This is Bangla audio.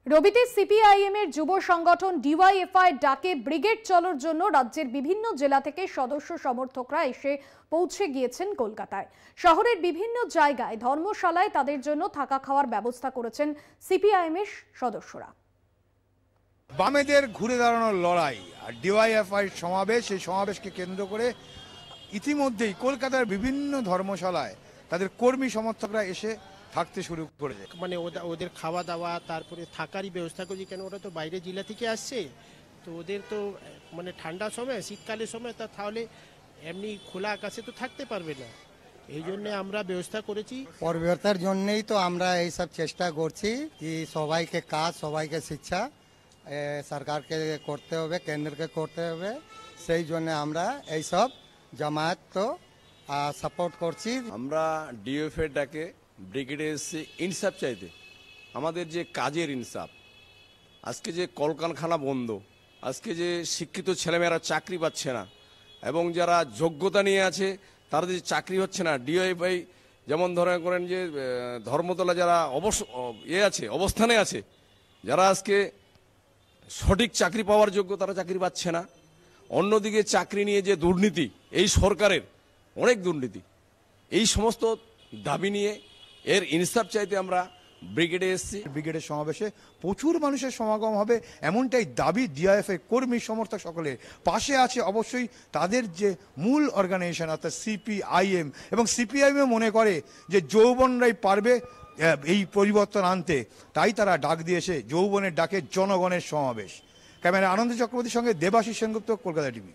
রবিতে সিপিআইএম এর যুব সংগঠন ডিওয়াইএফআই ডাকে ব্রিগেড চলোর জন্য রাজ্যের বিভিন্ন জেলা থেকে সদস্য সমর্থকরা এসে পৌঁছে গিয়েছেন কলকাতায়। শহরের বিভিন্ন জায়গায় ধর্মশালায় তাদের জন্য থাকা খাওয়ার ব্যবস্থা করেছেন সিপিআইএম এর সদস্যরা। বামেদের ঘুরে দাঁড়ানোর লড়াই আর ডিওয়াইএফআই সমাবেশ, এই সমাবেশকে কেন্দ্র করে ইতিমধ্যেই কলকাতার বিভিন্ন ধর্মশালায় তাদের কর্মী সমর্থকরা এসে থাকতে শুরু করেছে। মানে ওদের খাওয়া দাওয়া, তারপরে থাকারই ব্যবস্থা করেছি, কেন ওরা তো বাইরে জেলা থেকে আসছে, তো ওদের তো মানে ঠান্ডার সময়, শীতকালের সময় তাহলে এমনি খোলা আকাশে তো থাকতে পারবে না, এই জন্য আমরা ব্যবস্থা করেছি। পরিবর্তনের জন্যই তো আমরা এইসব চেষ্টা করছি কি সবাইকে কাজ, সবাইকে শিক্ষা সরকারকে করতে হবে, কেন্দ্রকে করতে হবে, সেই জন্য আমরা এইসব জামায়াত তো সাপোর্ট করছি। আমরা ডিওএফআই ডাকে ব্রিগেডে এসে ইনসাফ চাইতে, আমাদের যে কাজের ইনসাফ, আজকে যে কলকারখানা বন্ধ, আজকে যে শিক্ষিত ছেলেমেয়েরা চাকরি পাচ্ছে না এবং যারা যোগ্যতা নিয়ে আছে তারা যে চাকরি হচ্ছে না, ডিওএফআই যেমন ধরে করেন যে ধর্মতলা যারা অবস্থানে আছে, যারা আজকে সঠিক চাকরি পাওয়ার যোগ্য তারা চাকরি পাচ্ছে না। অন্যদিকে চাকরি নিয়ে যে দুর্নীতি, এই সরকারের অনেক দুর্নীতি, এই সমস্ত দাবি নিয়ে এর ইনসাফ চাইতে আমরা ব্রিগেডে এসেছি। ব্রিগেডের সমাবেশে প্রচুর মানুষের সমাগম হবে এমনটাই দাবি ডিওএফআই কর্মী সমর্থক সকলের। পাশে আছে অবশ্যই তাদের যে মূল অর্গানাইজেশন অর্থাৎ সিপিআইএম, এবং সিপিআইএম মনে করে যে যৌবনরাই পারবে এই পরিবর্তন আনতে, তাই তারা ডাক দিয়েছে যৌবনের ডাকে জনগণের সমাবেশ। ক্যামেরা আনন্দ চক্রবর্তীর সঙ্গে দেবাশিস সেনগুপ্ত, কলকাতা টিভি।